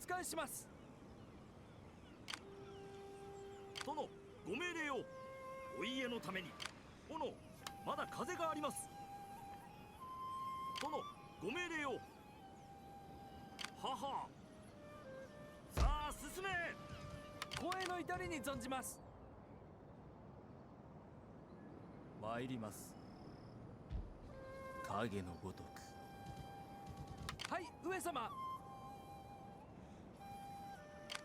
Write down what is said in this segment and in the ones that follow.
仕えします。殿、ご命令を。お家のために。殿、まだ風があります。殿、ご命令を。はは。さあ進め。光栄の至りに存じます。参ります。影のごとく。はい、上様。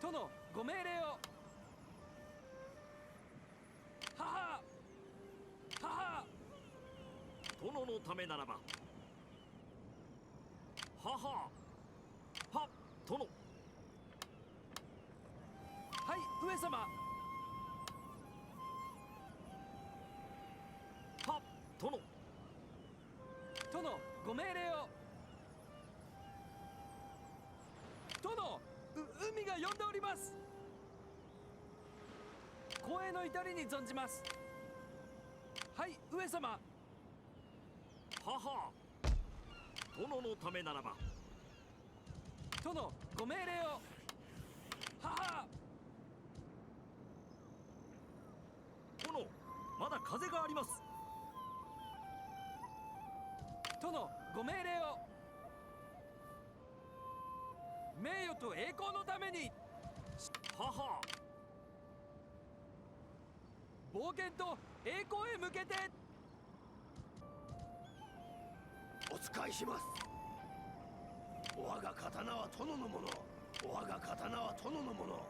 殿、ご命令を。はは。はは。殿のためならば。はは。はっ、殿。はい、上様。はっ、殿。殿、ご命令を。殿、海が呼んでおります。光栄の至りに存じます。はい、上様。はは。殿のためならば。殿、ご命令を。はは。殿、まだ風があります。殿、ご命令を。名誉と栄光のために。はは。冒険と栄光へ向けて。お仕えします。我が刀は殿のもの。我が刀は殿のもの。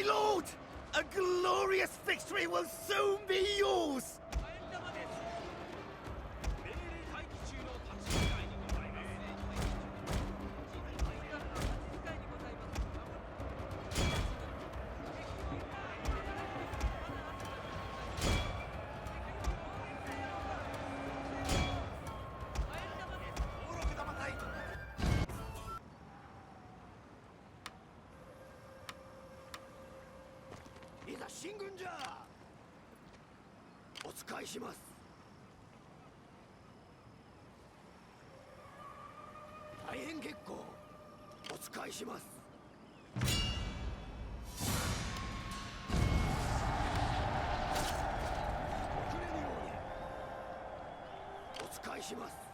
My lord! A glorious victory will soon be yours! 命令待機中の立ち位にございます。いざ進軍じゃ。お使いします。大変結構。お使いします。遅れぬように。お使いします。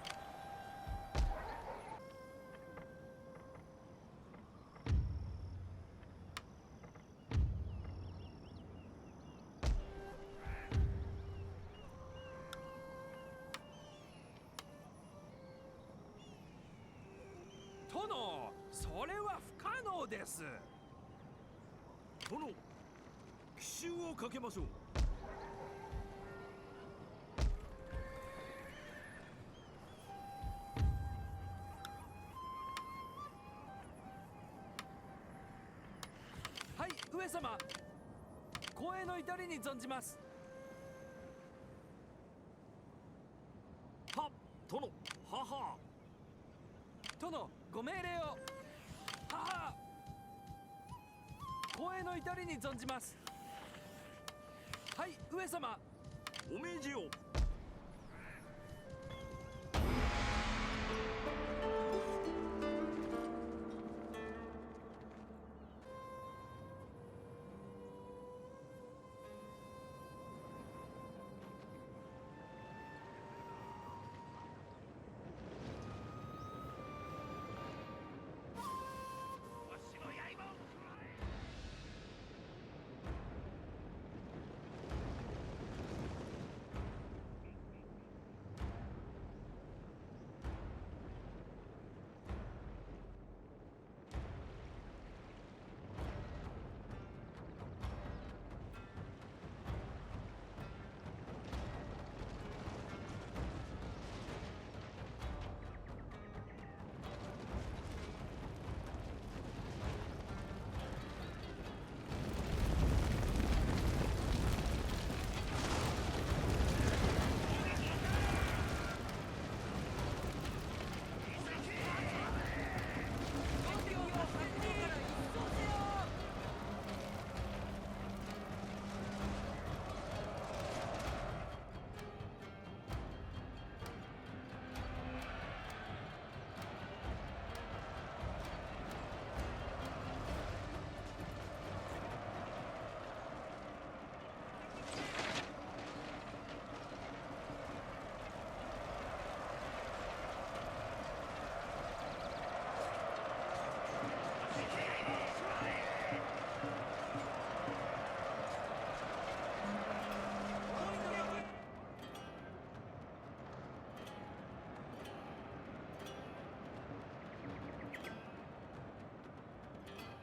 殿、それは不可能です。殿、奇襲をかけましょう。はい、上様。光栄の至りに存じます。はっ、殿、はは。殿、ご命令を。はは。光栄の至りに存じます。はい、上様。お命じよ。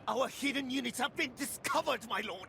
Our hidden units have been discovered, my lord!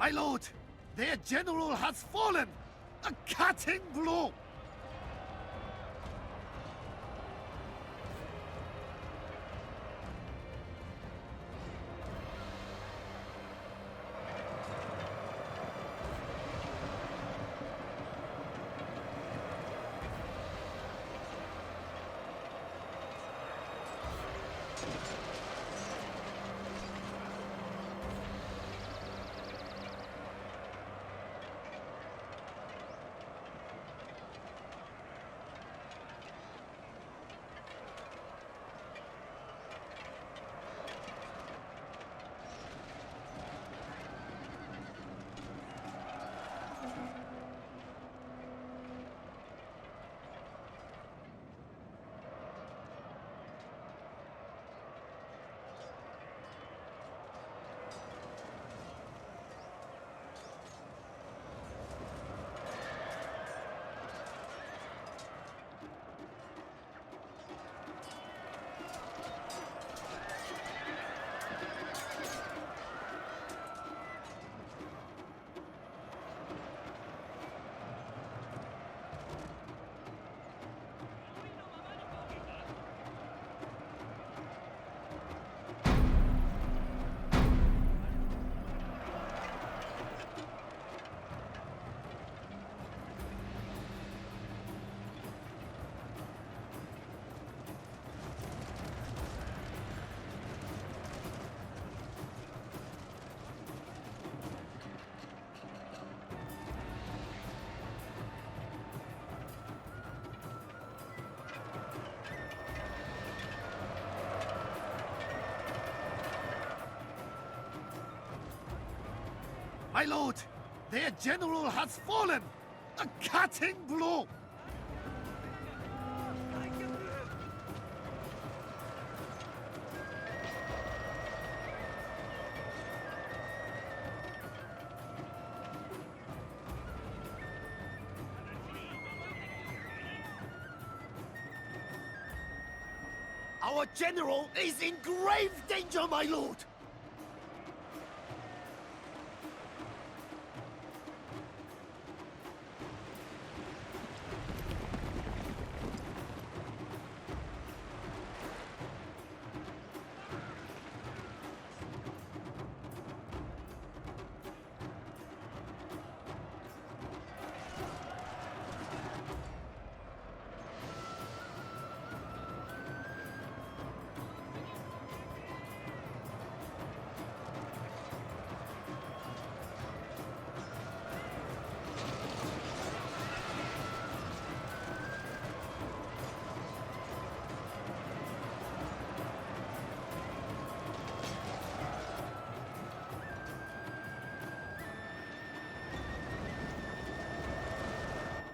My lord, their general has fallen! A cutting blow! My lord, their general has fallen! A cutting blow! Our general is in grave danger, my lord!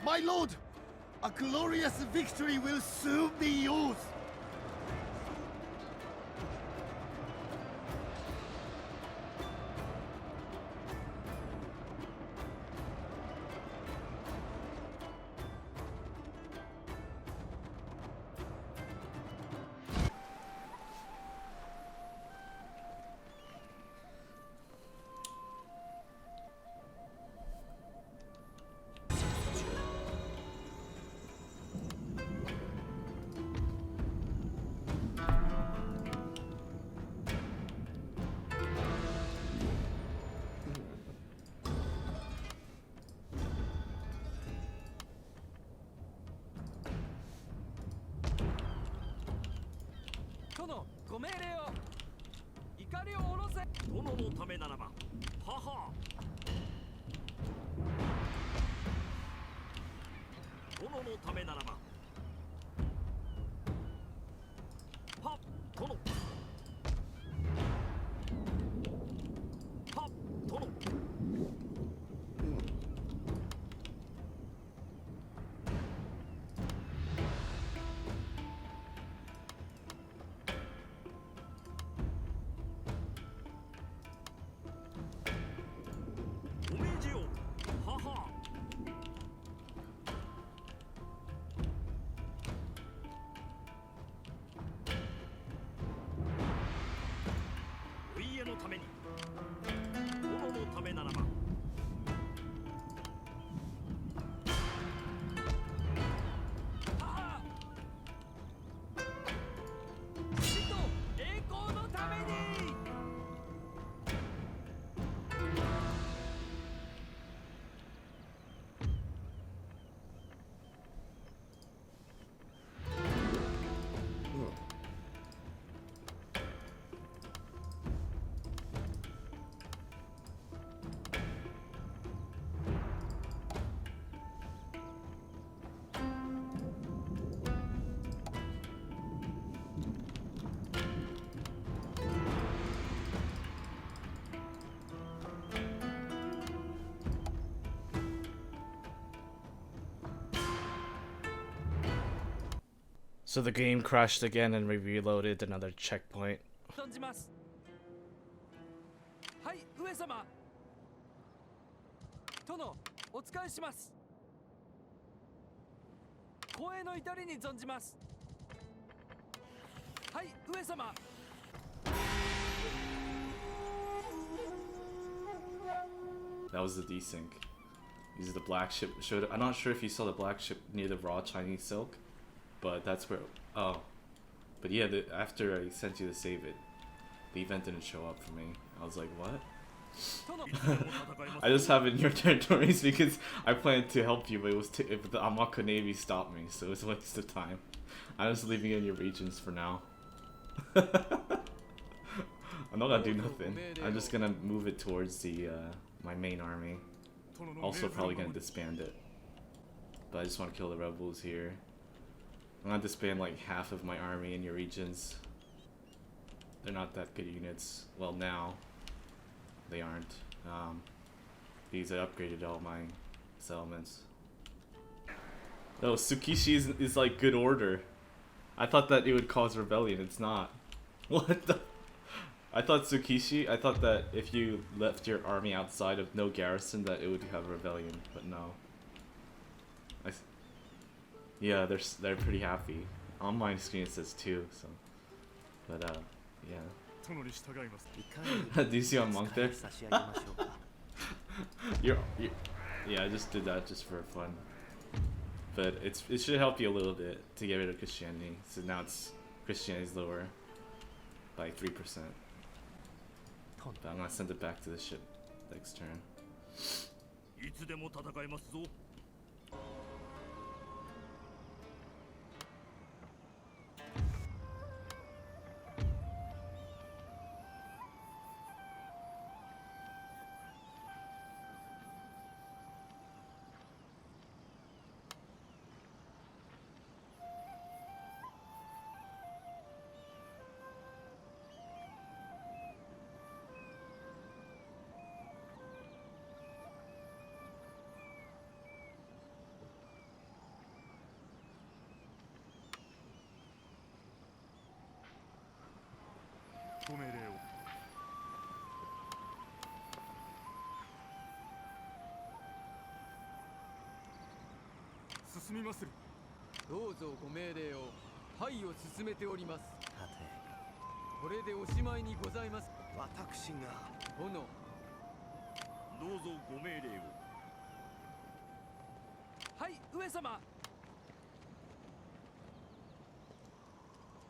My lord, a glorious victory will soon be yours!殿、ご命令を。怒りを下ろせ。殿のためならば、母。殿のためならば。はっ、殿。はっ、殿。ご命じよ、母。So the game crashed again and we reloaded another checkpoint. 存じます。はい、上様。殿、お仕えします。光栄の至りに存じます。はい、上様。That was the desync. These are the black ship. I'm not sure if you saw the black ship near the raw Chinese silk, but that's where. Oh, but yeah. After I sent you to save it, the event didn't show up for me. I was like, what? I just have it in your territories because I planned to help you, but it was but the Amako Navy stopped me, so it was a waste of time. I'm just leaving it in your regions for now. I'm not gonna do nothing. I'm just gonna move it towards the my main army. Also probably gonna disband it. But I just want to kill the rebels here. I'm gonna disband like half of my army in your regions. They're not that good units. Well, now they aren't. Because I upgraded all my settlements. Oh, Tsukishi is like good order. I thought that it would cause rebellion. It's not. What the? I thought Tsukishi. I thought that if you left your army outside of no garrison, that it would have rebellion. But no. Yeah, they're pretty happy. On my screen it says 2. So, but yeah. Do you see a monk there? Yeah, I just did that just for fun. But it should help you a little bit to get rid of Christianity. So now Christianity's lower by 3%. But I'm gonna send it back to the ship next turn. いつでも戦えますぞ。ご命令を。進みまする。どうぞご命令を。はいを進めております。これでおしまいにございます。私が殿。どうぞご命令を。はい、上様。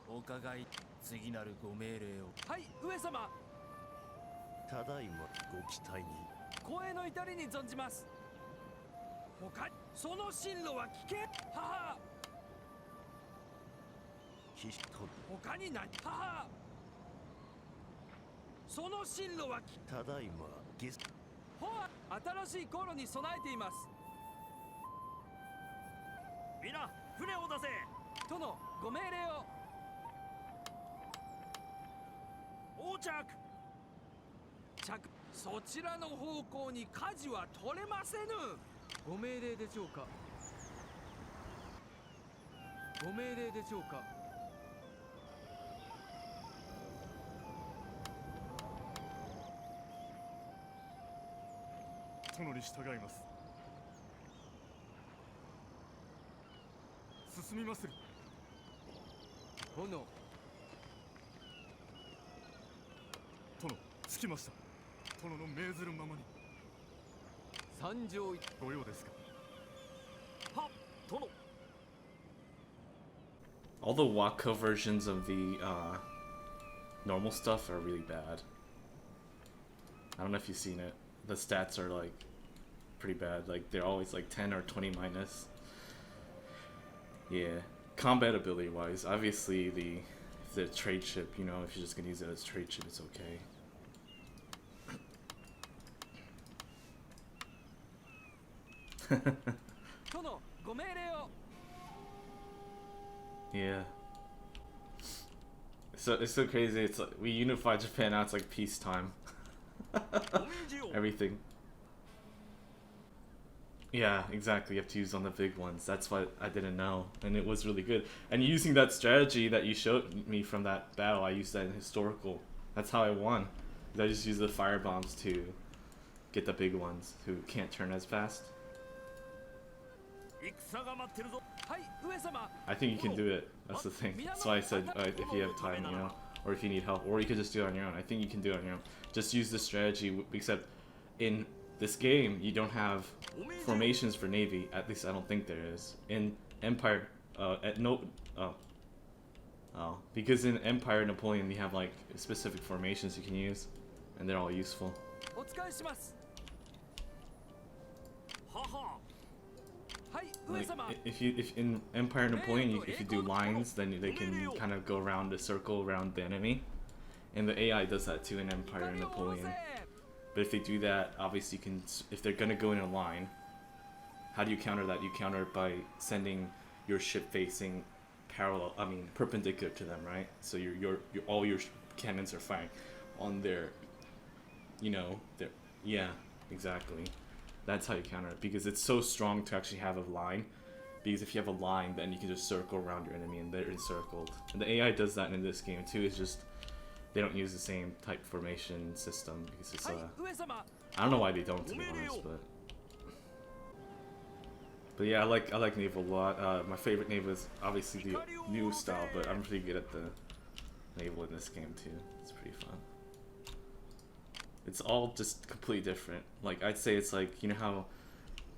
お伺い、次なるご命令を。はい、上様。ただいまご期待に。光栄の至りに存じます。他その進路は危険。母。騎士と他にない。母。その進路はただいまゲスほわ新しい航路に備えています。皆船を出せ。殿、ご命令を。横着。そちらの方向に舵は取れませぬ。ご命令でしょうか。ご命令でしょうか。殿に従います。進みまする。殿。殿、着きました。殿の命ずるままに。参上。ご用ですか。はっ、殿。All the Wako versions of the normal stuff are really bad. I don't know if you've seen it. The stats are like pretty bad. Like they're always like 10 or 20 minus. Yeah, combat ability wise, obviously the trade ship, you know, if you're just gonna use it as trade ship, it's okay. Yeah. So it's so crazy. It's like we unified Japan. Now it's like peacetime. Everything. Yeah, exactly. You have to use on the big ones. That's what I didn't know, and it was really good. And using that strategy that you showed me from that battle, I used that in historical. That's how I won. I just used the fire bombs to get the big ones who can't turn as fast. 戦が待ってるぞ。はい、上様。 I think you can do it. That's the thing. That's why I said if you have time, you know, or if you need help, or you could just do it on your own. I think you can do it on your own. Just use the strategy. Except in this game, you don't have formations for Navy. At least I don't think there is. In Empire, because in Empire Napoleon, you have like specific formations you can use, and they're all useful. お使いします。はは。はい、上 Like, 様。 if in Empire Napoleon, if you do lines, then they can kind of go around a circle around the enemy, and the AI does that too in Empire Napoleon. But if they do that, obviously you can. If they're gonna go in a line, how do you counter that? You counter it by sending your ship facing perpendicular to them, right? So all your cannons are firing on their, yeah, exactly. That's how you counter it, because it's so strong to actually have a line. Because if you have a line, then you can just circle around your enemy and they're encircled. And the AI does that in this game too. It's just they don't use the same type formation system because it's はい、上様。 I don't know why they don't, to be honest, but yeah, I like naval a lot. My favorite naval is obviously the new style, but I'm pretty good at the naval in this game too. It's pretty fun. It's all just completely different. Like I'd say it's like, you know how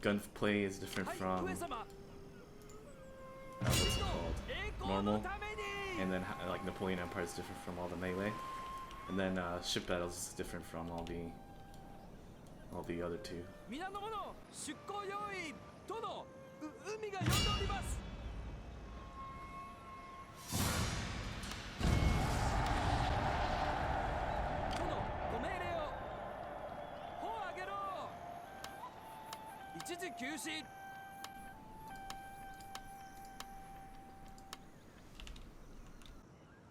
gunplay is different はい、 from 上様。 what's it called, 栄光 normal, のために。 and then like Napoleon Empire is different from all the melee, and then ship battles is different from all the other two. 皆の者、出港用意。殿、海が呼んでおります。殿、ご命令を。砲を上げろ。一時休止。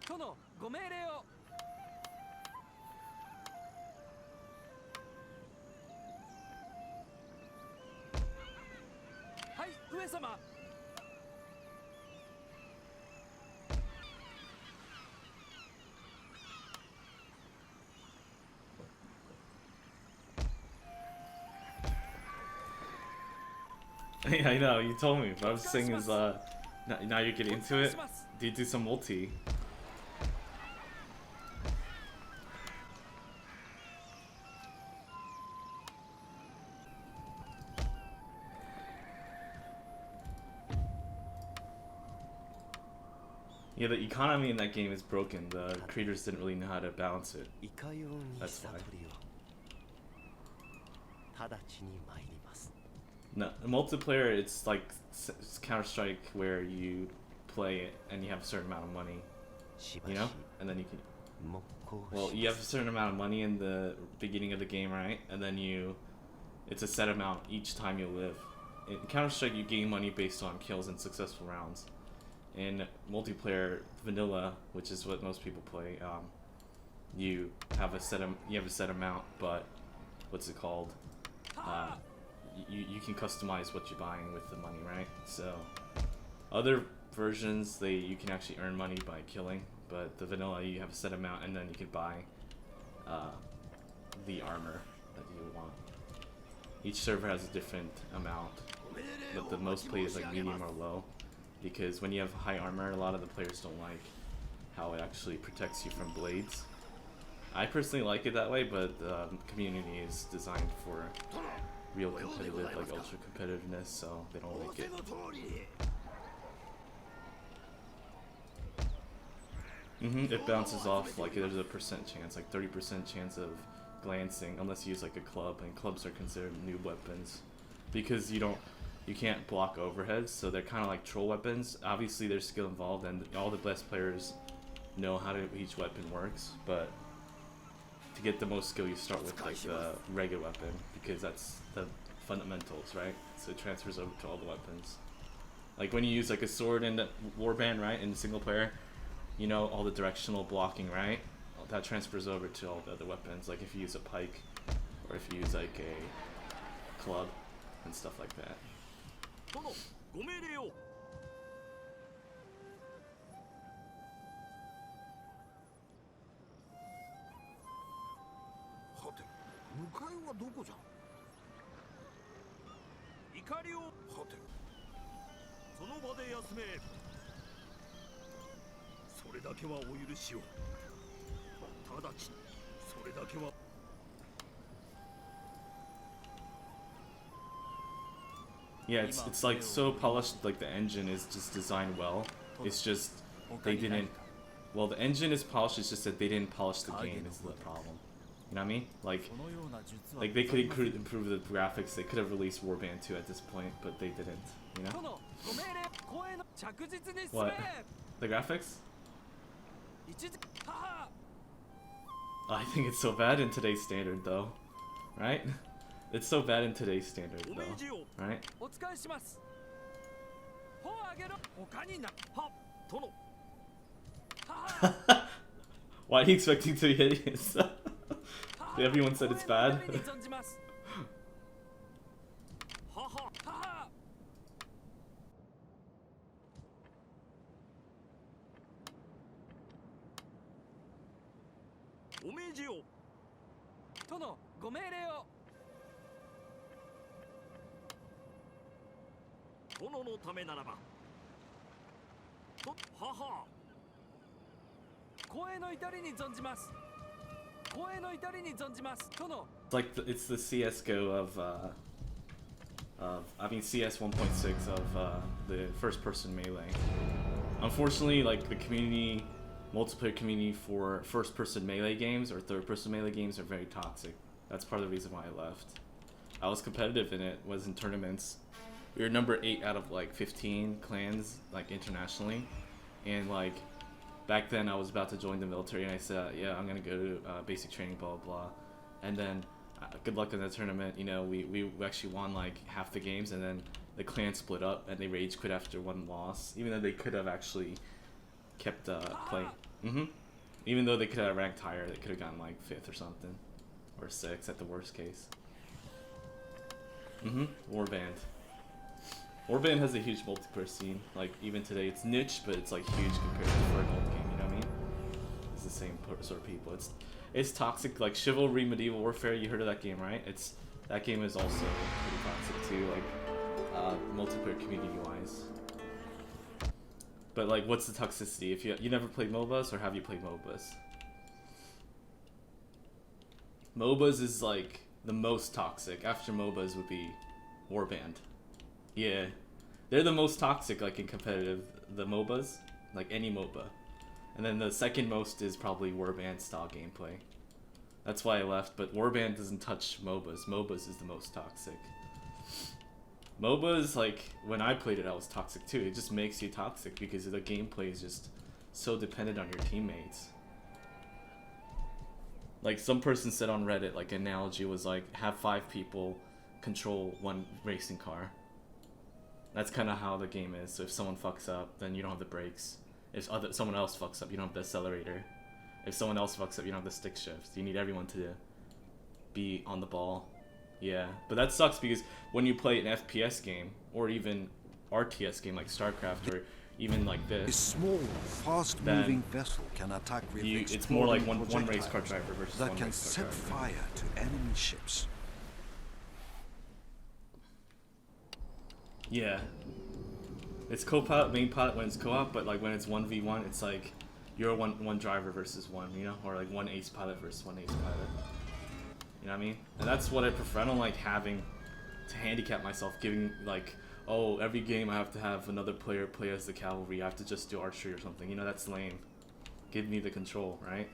殿、ご命令を。はい、上様。 Yeah, I know, you told me, but I was saying is, now you're getting into it, do you do some multi? Yeah, the economy in that game is broken. The creators didn't really know how to balance it. いかように That's why. 悟りを直ちに参ります No, multiplayer, it's like Counter-Strike where you play it and you have a certain amount of money, しば you し know? And then you can... 木工 Well, し you ま have a す certain amount of money in the beginning of the game, right? And then it's a set amount each time you live. In Counter-Strike, you gain money based on kills and successful rounds. In multiplayer vanilla, which is what most people play, you have a set amount, but what's it called? You can customize what you're buying with the money, right? So other versions, you can actually earn money by killing, but the vanilla, you have a set amount and then you can buy the armor that you want. Each server has a different amount, but the most played is like medium or low, because when you have high armor, a lot of the players don't like how it actually protects you from blades. I personally like it that way, but the community is designed for real competitive, like ultra competitiveness, so they don't like it. 仰せの通りに It bounces off, like there's a percent chance, like 30% chance of glancing, unless you use like a club, and clubs are considered noob weapons because you can't block overheads, so they're kind of like troll weapons. Obviously there's skill involved and all the best players know how each weapon works, but to get the most skill you start with like the regular weapon, because that's the fundamentals, right? So it transfers over to all the weapons. Like when you use like a sword in the warband, right, in single player, you know all the directional blocking, right? That transfers over to all the other weapons. Like if you use a pike, or if you use like a club, and stuff like that. 殿ご命令を。はて、向かいはどこじゃ。怒りを。はて、その場で休め。それだけはお許しを。直ちにそれだけは。Yeah, it's like so polished, like the engine is just designed well. It's just they didn't. Well, the engine is polished. It's just that they didn't polish the game is the problem. You know what I mean? Like they could improve the graphics. They could have released Warband 2 at this point, but they didn't. You know? What? The graphics? I think it's so bad in today's standard, though. Right? It's so bad in today's standard, though. Right? Why are you expecting to be hideous? Everyone said it's bad. お命じを。殿、ご命令を。殿のためならば。と、母。光栄の至りに存じます。光栄の至りに存じます。殿。It's like it's the CS:GO of I mean CS 1.6 of the first-person melee. Unfortunately, like the community, multiplayer community for first-person melee games or third-person melee games are very toxic. That's part of the reason why I left. I was competitive in it, was in tournaments. We were number 8 out of like 15 clans, like internationally, and like back then I was about to join the military, and I said, yeah, I'm gonna go to basic training, blah blah blah, and then good luck in the tournament. You know, we actually won like half the games, and then the clan split up and they rage quit after one loss, even though they could have actually kept playing. Even though they could have ranked higher, they could have gotten like 5th or something, or 6th at the worst case. Warband. Warband has a huge multiplayer scene. Like even today, it's niche, but it's like huge compared to for an old game. You know what I mean? It's the same sort of people. It's toxic. Like Chivalry, Medieval Warfare. You heard of that game, right? That game is also pretty toxic too. Like multiplayer community wise. But like, what's the toxicity? If you never played MOBAs, or have you played MOBAs? MOBAs is like the most toxic. After MOBAs would be Warband. Yeah, they're the most toxic, like in competitive, the MOBAs, like any MOBA. And then the second most is probably Warband style gameplay. That's why I left, but Warband doesn't touch MOBAs. MOBAs is the most toxic. MOBAs, like, when I played it, I was toxic too. It just makes you toxic because the gameplay is just so dependent on your teammates. Like, some person said on Reddit, like, an analogy was like, have 5 people control one racing car. That's kind of how the game is. So if someone fucks up, then you don't have the brakes. If someone else fucks up, you don't have the accelerator. If someone else fucks up, you don't have the stick shift. You need everyone to be on the ball. Yeah, but that sucks because when you play an FPS game, or even RTS game like StarCraft, or even like this, a small, fast-moving vessel can attack with it's more like one race car driver versus that one can race car set driver. fire to enemy ships. Yeah, it's co-pilot, main pilot when it's co-op, but like when it's 1v1, it's like you're one driver versus one, you know, or like one ace pilot versus one ace pilot. You know what I mean? And that's what I prefer. I don't like having to handicap myself, giving like, oh, every game I have to have another player play as the cavalry. I have to just do archery or something. You know, that's lame. Give me the control, right?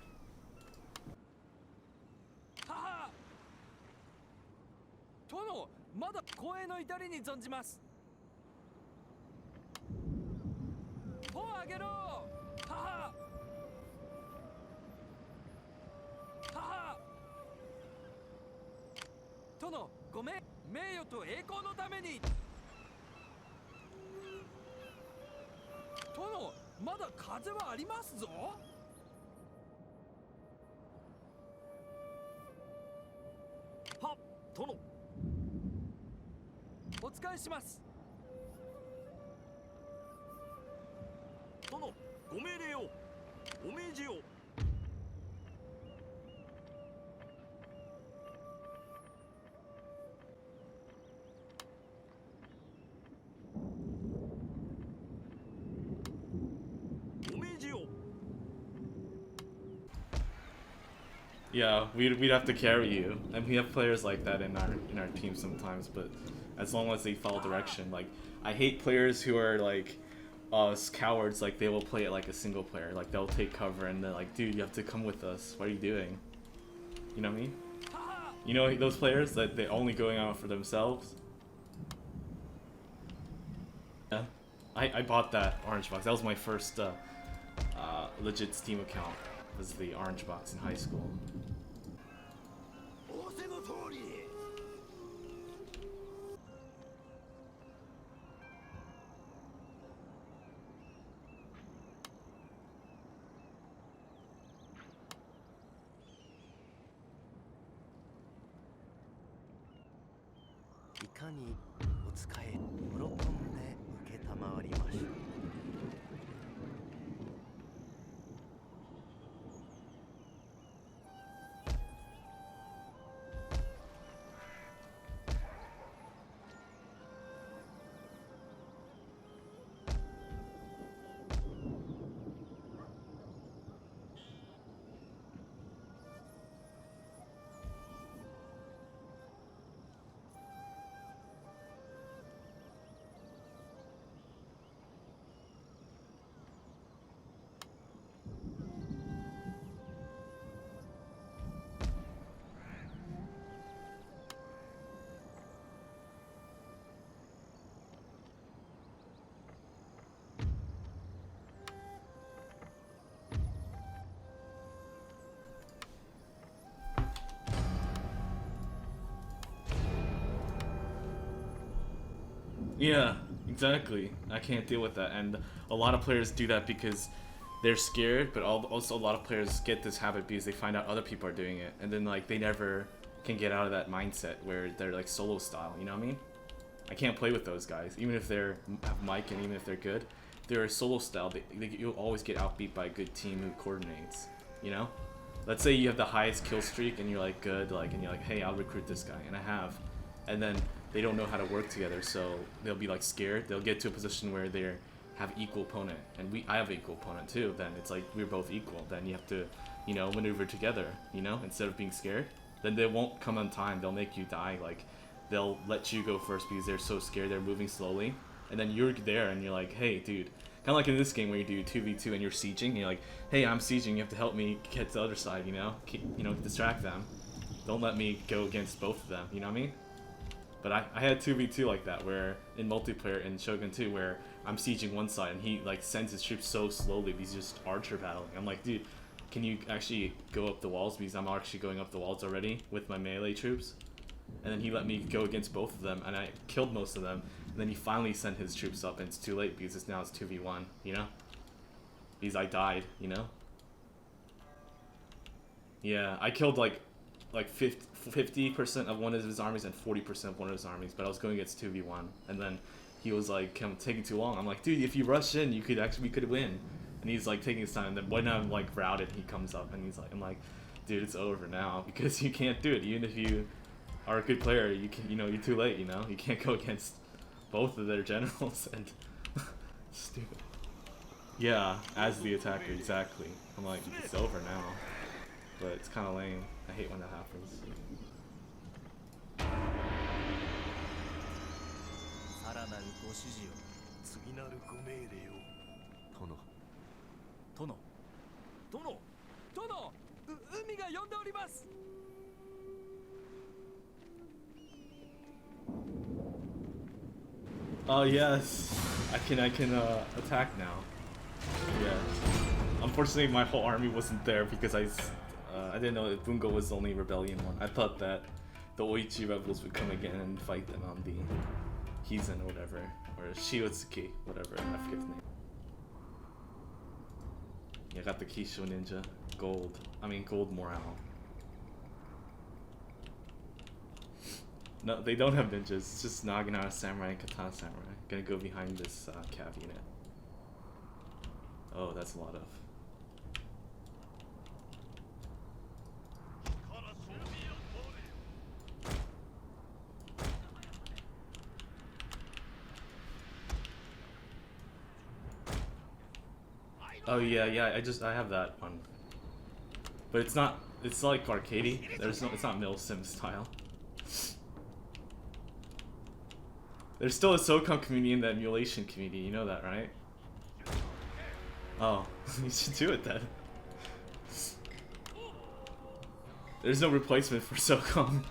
します。殿、ご命令をお命じを。お命じを。 Yeah, we'd have to carry you, and we have players like that in our team sometimes. But as long as they follow direction, like I hate players who are like cowards. Like they will play it like a single player. Like they'll take cover and they're like, dude, you have to come with us. What are you doing? You know what I mean? You know those players that they're only going out for themselves. Yeah, I bought that orange box. That was my first legit Steam account. Was the orange box in high school. 仰せの通り。いかにお使い喜んで承りましょう。 Yeah, exactly. I can't deal with that, and a lot of players do that because they're scared, but also a lot of players get this habit because they find out other people are doing it, and then like they never can get out of that mindset where they're like solo style, you know what I mean? I can't play with those guys, even if they're have mic and even if they're good. They're solo style, you'll always get outbeat by a good team who coordinates, you know? Let's say you have the highest kill streak and you're like good, like, and you're like, hey, I'll recruit this guy, and I have, and then they don't know how to work together, so they'll be like scared. They'll get to a position where they have equal opponent, and I have equal opponent too. Then it's like we're both equal. Then you have to, you know, maneuver together, you know, instead of being scared. Then they won't come on time. They'll make you die. Like they'll let you go first because they're so scared. They're moving slowly, and then you're there and you're like, hey, dude. Kind of like in this game where you do 2v2 and you're sieging. And you're like, hey, I'm sieging. You have to help me get to the other side. You know, distract them. Don't let me go against both of them. You know what I mean? But I had 2v2 like that, where in multiplayer in Shogun 2, where I'm sieging one side and he like sends his troops so slowly because he's just archer battling. I'm like, dude, can you actually go up the walls, because I'm actually going up the walls already with my melee troops. And then he let me go against both of them, and I killed most of them. And then he finally sent his troops up, and it's too late because now it's 2v1, you know? Because I died, you know? Yeah, I killed like 50% of one of his armies and 40% of one of his armies, but I was going against 2v1, and then he was like taking too long. I'm like, dude, if you rush in, we could win. And he's like taking his time, and then when I'm like routed, he comes up and I'm like, dude, it's over now, because you can't do it. Even if you are a good player, you're too late, you know? You can't go against both of their generals, and stupid. Yeah, as the attacker, exactly. I'm like, it's over now. But it's kind of lame. I hate when that happens. さらなるご指示を。次なるご命令を。殿。殿。殿。殿、海が呼んでおります。 Oh yes, I can attack now. Yeah. Unfortunately, my whole army wasn't there because I didn't know that Bungo was the only rebellion one. I thought that the Oichi rebels would come again and fight them on the Hizen or whatever, or Shiotsuki, whatever. I forget the name. Yeah, I got the Kisho Ninja, gold morale. No, they don't have ninjas. It's just Naginata Samurai and Katana Samurai. Gonna go behind this cav unit. Oh, that's a lot of. Oh yeah, I have that one. But it's not, it's like arcadey. It's not Mill Sim style. There's still a SOCOM community in the emulation community, you know that, right? Oh, you should do it then. There's no replacement for SOCOM.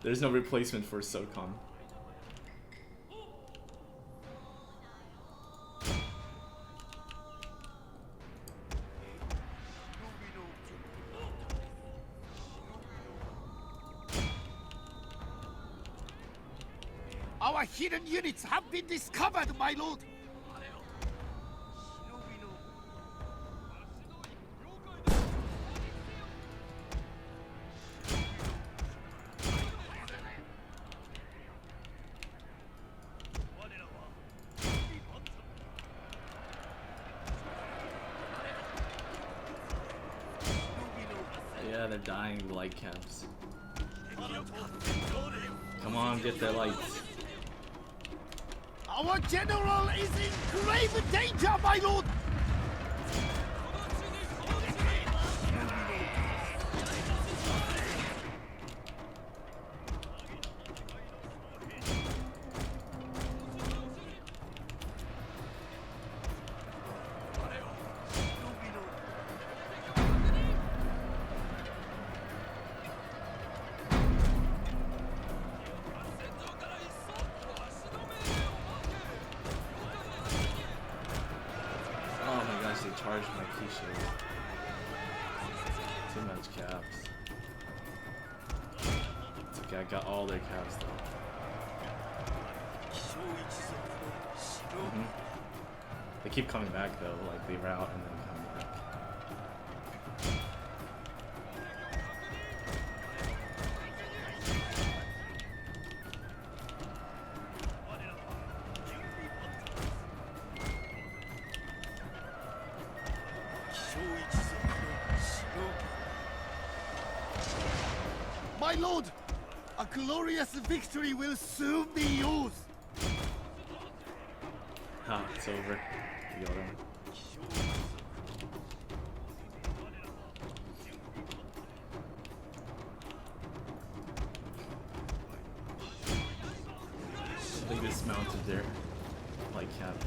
There's no replacement for SOCOM. Our hidden units have been discovered, my lord! Yeah, they're dying light caps. Come on, get their lights. Our general is in grave danger, my lord! Charge my cliche. Too much caps. It's okay, I got all their caps though. They keep coming back though, like they route and then come back. My lord, a glorious victory will soon be yours. Ha, it's over. You got him. They dismounted there, like cabin.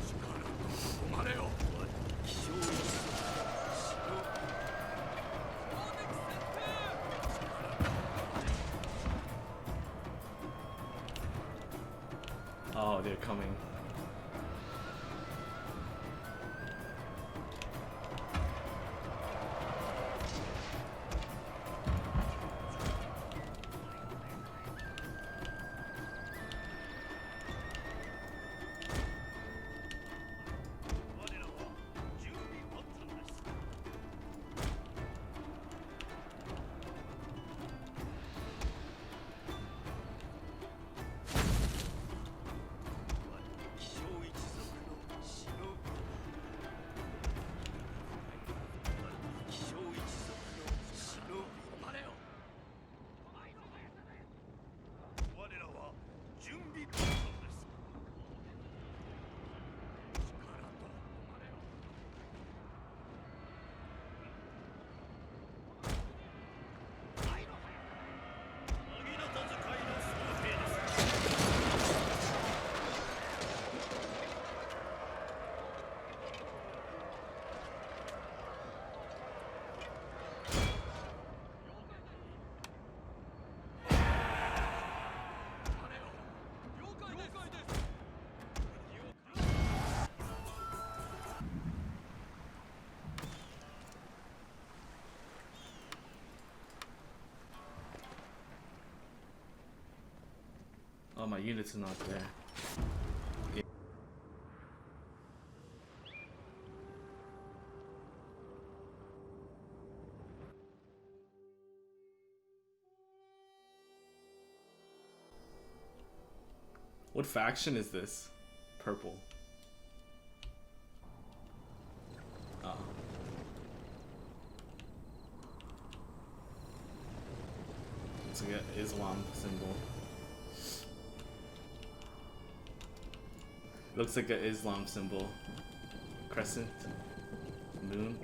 Oh, they're coming. Oh, my units are not there. What faction is this? Purple. Oh. It's like an Islam symbol. Looks like an Islam symbol. Crescent. Moon.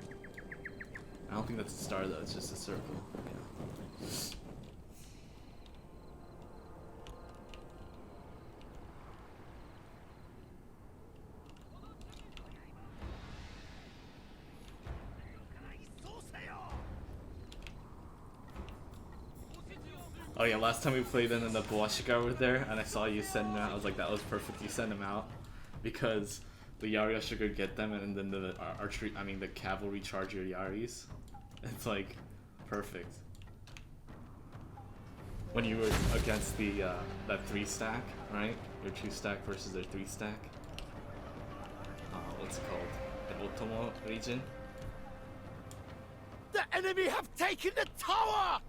I don't think that's a star though, it's just a circle. Yeah. Oh yeah, last time we played in the Boashika were there, and I saw you send him out. I was like, that was perfect. You send him out because the Yari could get them, and then the archery, I mean the cavalry charge your Yaris. It's like perfect. When you were against the that 3-stack, right? Your 2-stack versus their 3-stack. What's it called? The Otomo region. The enemy have taken the tower!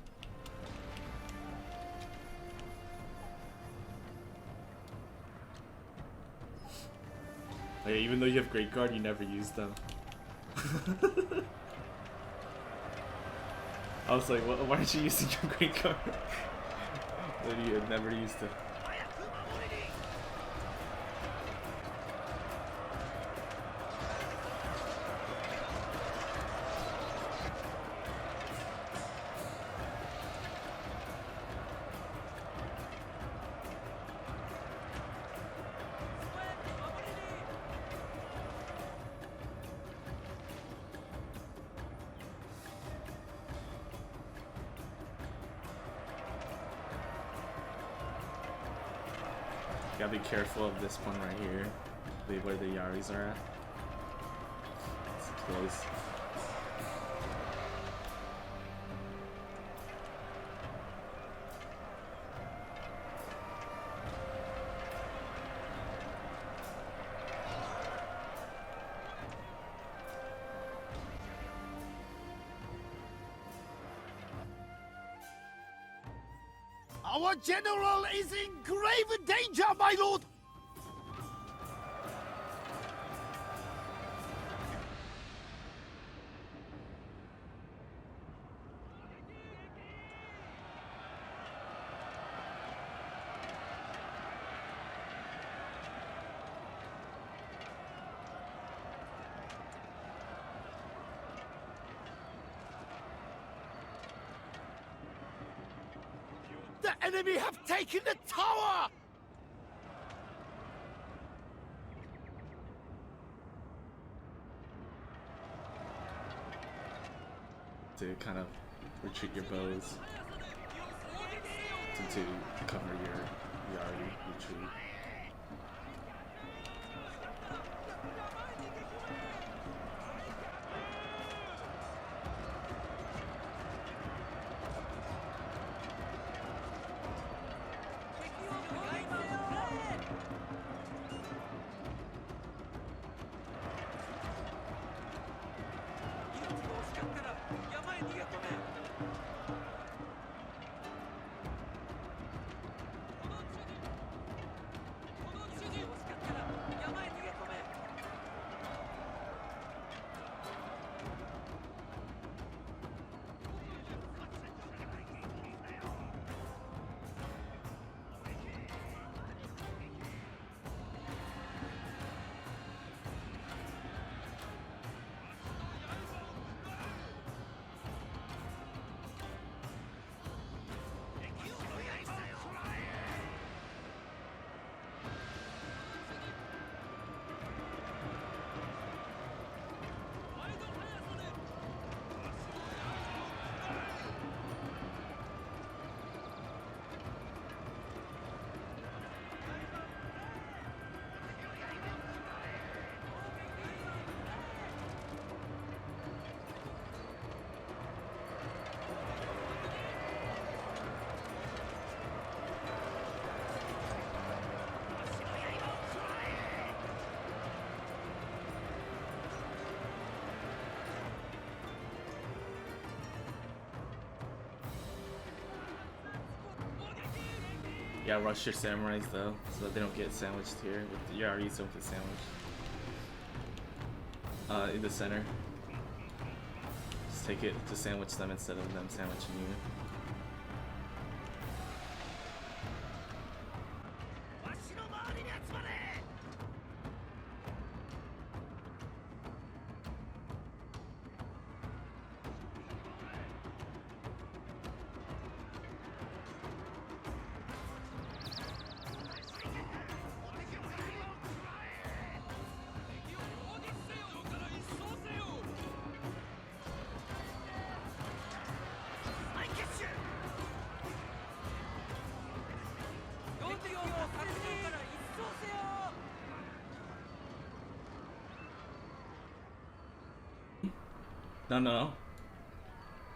Oh, yeah, even though you have Great Guard, you never use them. I was like, why aren't you using your Great Guard? That you had never used it. Gotta be careful of this one right here, where the Yaris are at. It's close. Our general is in grave danger, my lord! The enemy have taken the tower! To kind of retreat your bows. To cover your Yari retreat. Yeah, rush your samurais though, so that they don't get sandwiched here. With the Yaris don't get sandwiched. In the center. Just take it to sandwich them instead of them sandwiching you.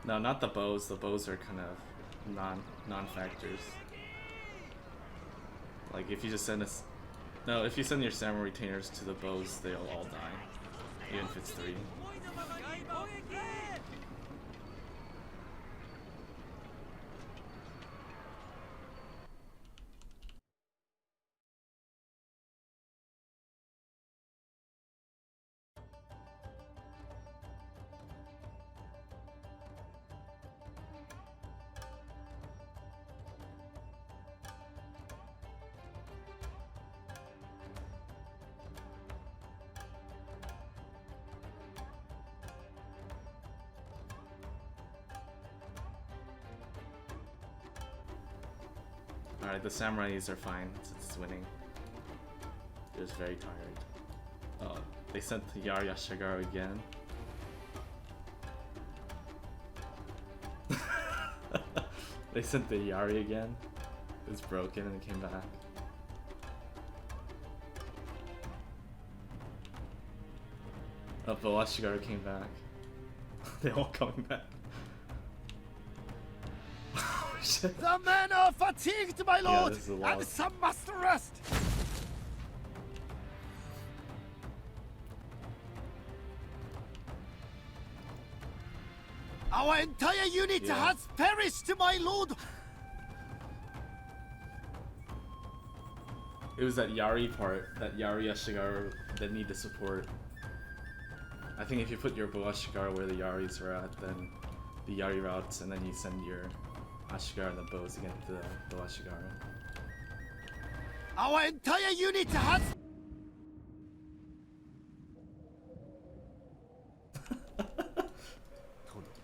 No, not the bows. The bows are kind of non-factors. Like if you just send us, no, if you send your samurai retainers to the bows, they'll all die, even if it's 3. Alright, the samurais are fine since it's winning. They're just very tired. Oh, they sent the Yari Ashigaru again. They sent the Yari again. It's broken and it came back. Oh, but Ashigaru came back. They all coming back. The men are fatigued, my lord, this is a lot. and some must rest. Our entire unit has perished, my lord. It was that Yari part, that Yari Ashigaru that need the support. I think if you put your Bo Ashigaru where the Yaris are at, then the Yari routes, and then you send your Ashigaru and the bows against the Bo Ashigaru. Our entire unit has.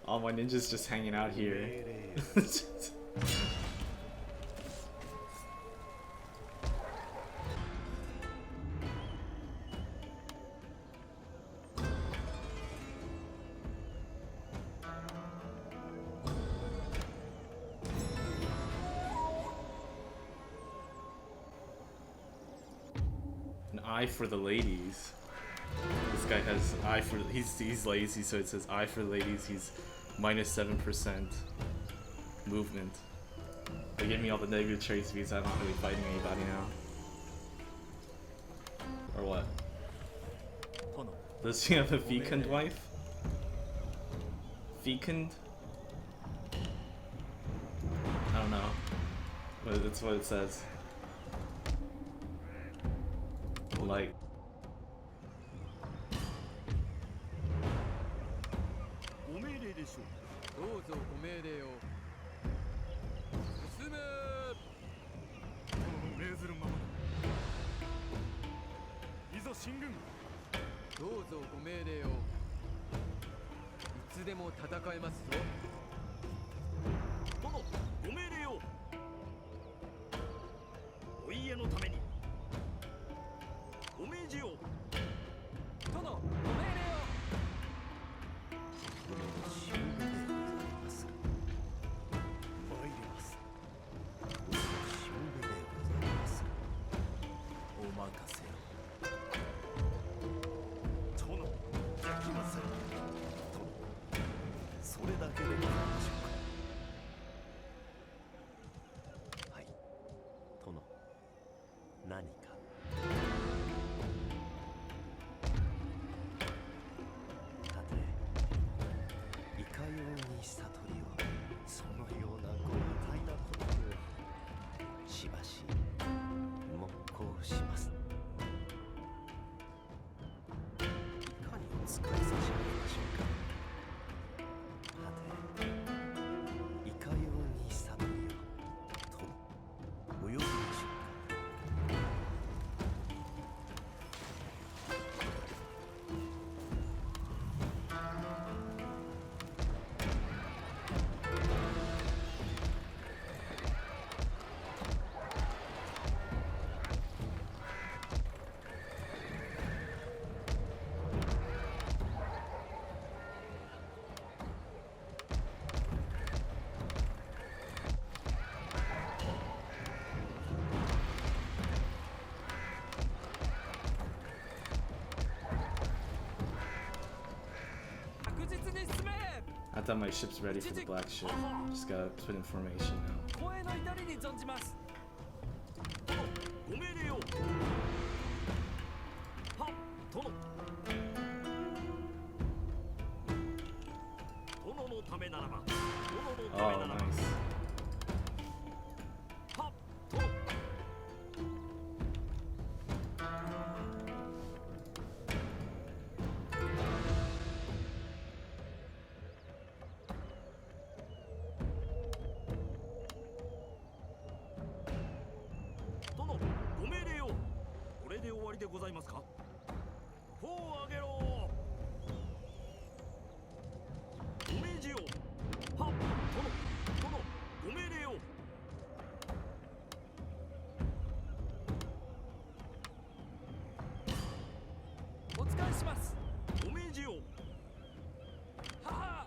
All my ninjas just hanging out here. An eye for the ladies. This guy has eye for. He's lazy, so it says eye for ladies. He's -7% movement. They gave me all the negative traits because I'm not really fighting anybody now. Or what? Does she have a fecund wife? Fecund? I don't know. But that's what it says. Like. I thought my ship's ready for the black ship. Just gotta put in formation now. 光栄の至りに存じます。殿、ご命令を。はっ、殿。殿のためならば。殿のため Oh, ならば。 nice. はっ、殿。殿、ご命令を。これで終わりでございますか。砲を上げろ。ご命じよ。はっ、殿、ご命令を。お使いします。ご命じよ。はは。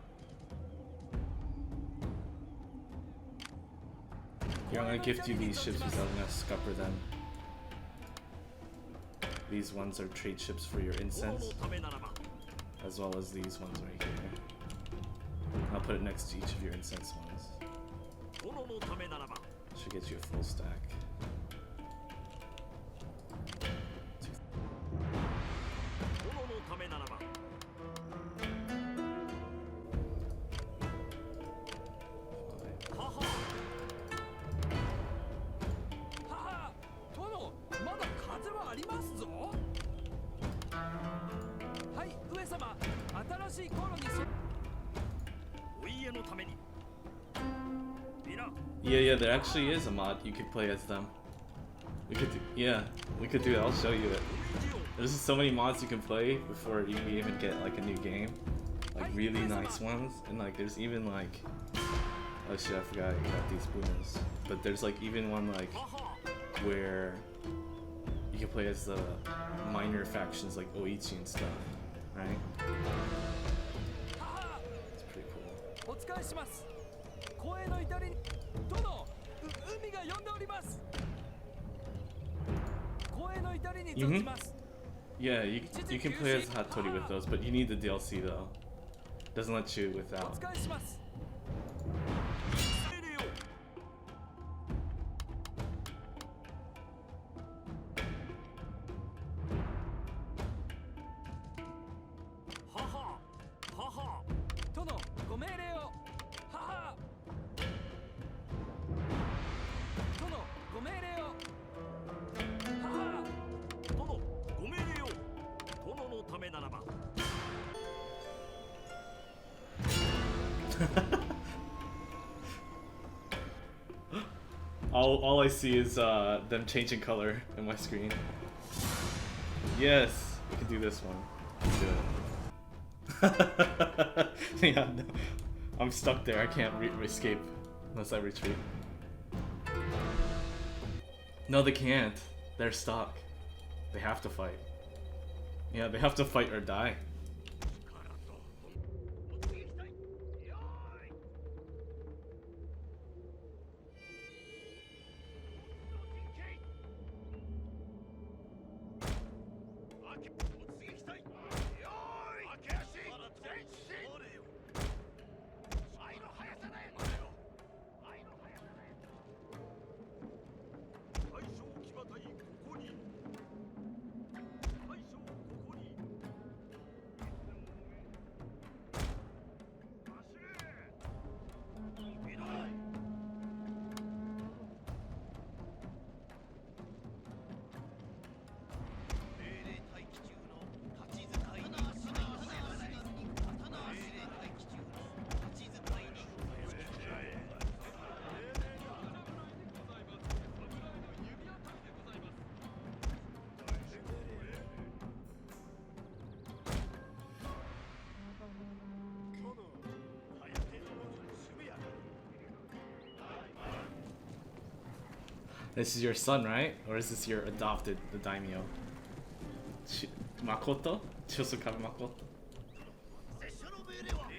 Here, I'm gonna gift you these ships because I'm gonna scupper them. These ones are trade ships for your 殿 incense, のためならば。 as well as these ones right here. I'll put it next to each of your incense ones. 殿のためならば。 Should get you a full stack. 殿のためならば。はは。はは。殿、まだ風はありますぞ。はい、上様。新しい航路にお家のために。皆。 Yeah, there actually is a mod you could play as them. We could we could do it. I'll show you it. There's just so many mods you can play before you even get like a new game. Like really nice ones. And like there's even like, oh shit, I forgot I got these boomers. But there's like even one like where you can play as the minor factions like Oichi and stuff, right? It's pretty cool. お使いします。光栄の至りに。殿、海が呼んでおります。光栄の至りに存じます。 Yeah, you can play as Hattori with those, but you need the DLC though. Doesn't let you without. お使いします。命令を。はは。はは。殿、ご命令を。はは。殿、ご命令を。はは。殿、ご命令を。殿のためならば。 All I see is them changing color in my screen. Yes, we can do this one. Let's do it. Yeah, no. I'm stuck there. I can't escape unless I retreat. No, they can't. They're stuck. They have to fight. Yeah, they have to fight or die. This is your son, right? Or is this your adopted, the daimyo? Makoto? Chosokabe Makoto?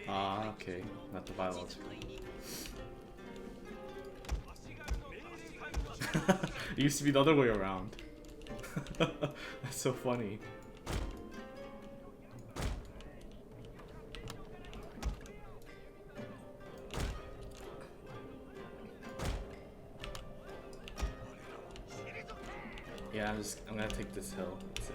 Ah, okay. Not the biological. It used to be the other way around. That's so funny. this hill. That's it.